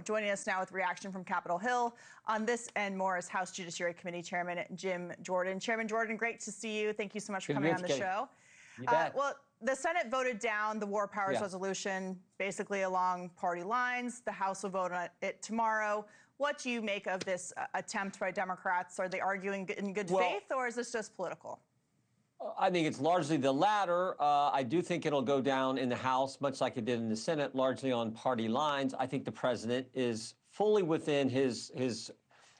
Joining us now with reaction from Capitol Hill on this and more is House Judiciary Committee Chairman Jim Jordan. Chairman Jordan, great to see you. Thank you so much for coming on the show. You bet. Well, the Senate voted down the war powers resolution basically along party lines. The House will vote on it tomorrow. What do you make of this attempt by Democrats? Are they arguing in good faith, or is this just political? I think it's largely the latter. I do think it'll go down in the House, much like it did in the Senate, largely on party lines. I think the president is fully within his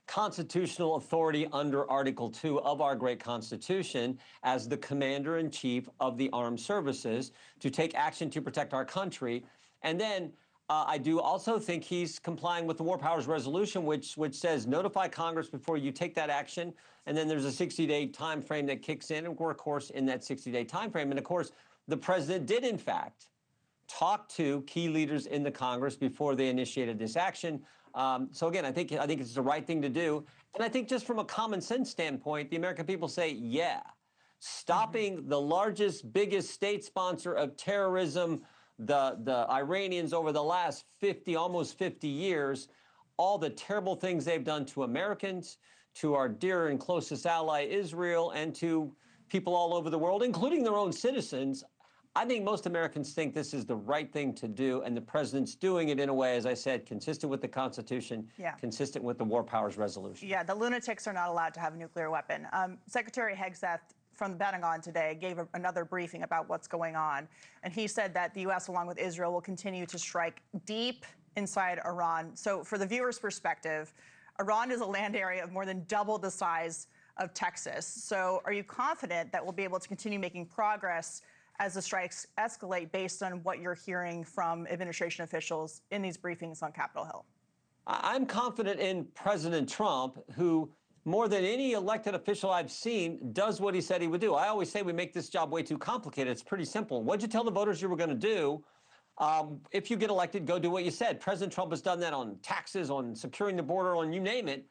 constitutional authority under Article 2 of our great Constitution as the commander-in-chief of the armed services to take action to protect our country. And then I do also think he's complying with the War Powers Resolution, which says notify Congress before you take that action. And then there's a 60-day time frame that kicks in, and we're, of course, in that 60-day time frame. And, of course, the president did, in fact, talk to key leaders in the Congress before they initiated this action. So, again, I think it's the right thing to do. And I think just from a common sense standpoint, the American people say, yeah, stopping the largest, biggest state sponsor of terrorism, the Iranians over the last almost 50 years, all the terrible things they've done to Americans, to our dear and closest ally Israel, and to people all over the world, including their own citizens. I think most Americans think this is the right thing to do, and the president's doing it in a way, as I said, consistent with the Constitution, consistent with the War Powers Resolution. Yeah, the lunatics are not allowed to have a nuclear weapon. Secretary Hegseth from the Pentagon today gave another briefing about what's going on, and he said that the U.S., along with Israel, will continue to strike deep inside Iran. So for the viewer's perspective, Iran is a land area of more than double the size of Texas. So are you confident that we'll be able to continue making progress as the strikes escalate based on what you're hearing from administration officials in these briefings on Capitol Hill? I'm confident in President Trump, who, more than any elected official I've seen, does what he said he would do. I always say we make this job way too complicated. It's pretty simple. What'd you tell the voters you were going to do? If you get elected, go do what you said. President Trump has done that on taxes, on securing the border, on you name it.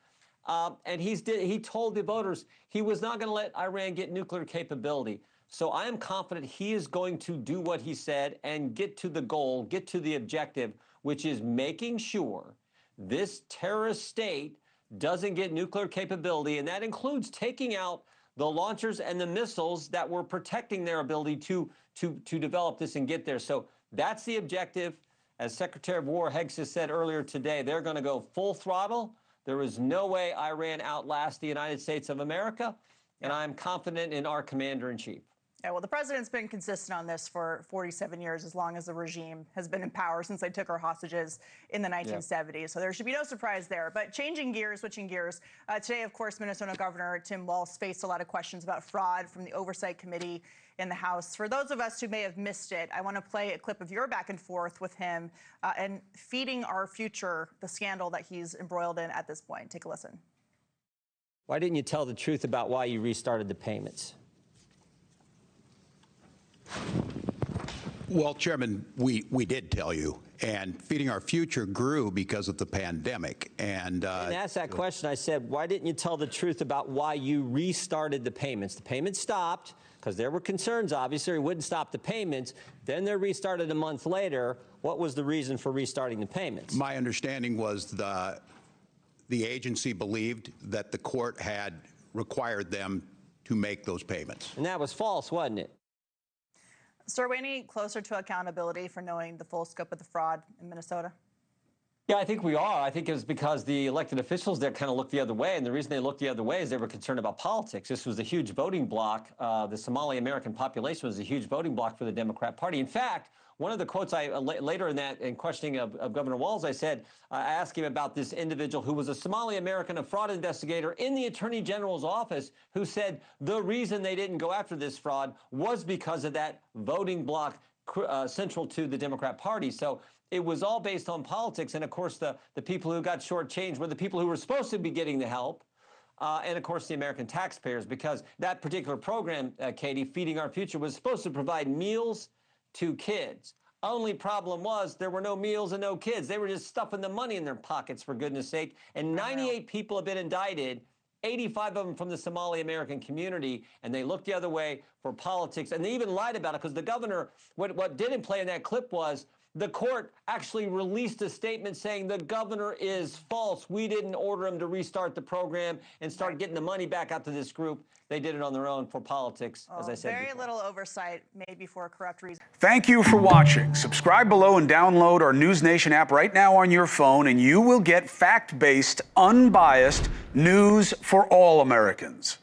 And he told the voters he was not going to let Iran get nuclear capability. So I am confident he is going to do what he said and get to the goal, get to the objective, which is making sure this terrorist state doesn't get nuclear capability. And that includes taking out the launchers and the missiles that were protecting their ability to develop this and get there. So that's the objective. As Secretary of War Hegseth said earlier today, they're going to go full throttle. There is no way Iran outlasts the United States of America, and I'm confident in our commander-in-chief. Yeah, well, the president's been consistent on this for 47 years, as long as the regime has been in power, since they took our hostages in the 1970s. So there should be no surprise there. But changing gears, switching gears, today, of course, Minnesota Governor Tim Walz faced a lot of questions about fraud from the Oversight Committee in the House. For those of us who may have missed it, I want to play a clip of your back and forth with him and feeding our future the scandal that he's embroiled in at this point. Take a listen. Why didn't you tell the truth about why you restarted the payments? Well, Chairman, we did tell you, and feeding our future grew because of the pandemic. And I didn't ask that question. I said, why didn't you tell the truth about why you restarted the payments? The payments stopped because there were concerns, obviously, it wouldn't stop the payments. Then they're restarted a month later. What was the reason for restarting the payments? My understanding was the agency believed that the court had required them to make those payments. And that was false, wasn't it? Sir, are we any closer to accountability for knowing the full scope of the fraud in Minnesota? Yeah, I think we are. I think it was because the elected officials there kind of looked the other way. And the reason they looked the other way is they were concerned about politics. This was a huge voting bloc. The Somali American population was a huge voting bloc for the Democrat Party. In fact, one of the quotes I later in questioning of Governor Walz, I said, I asked him about this individual who was a Somali American, a fraud investigator in the Attorney General's office, who said the reason they didn't go after this fraud was because of that voting bloc central to the Democrat Party. So it was all based on politics. And, of course, the people who got shortchanged were the people who were supposed to be getting the help. And, of course, the American taxpayers, because that particular program, Katie, Feeding Our Future, was supposed to provide meals to kids. Only problem was there were no meals and no kids. They were just stuffing the money in their pockets, for goodness sake. And 98 people have been indicted, 85 of them from the Somali American community, and they looked the other way for politics. And they even lied about it because the governor, what didn't play in that clip was The court actually released a statement saying the governor is false. We didn't order him to restart the program and start getting the money back out to this group. They did it on their own for politics, as I said Very before. little oversight, maybe for a corrupt reason. Thank you for watching. Subscribe below and download our NewsNation app right now on your phone, and you will get fact-based, unbiased news for all Americans.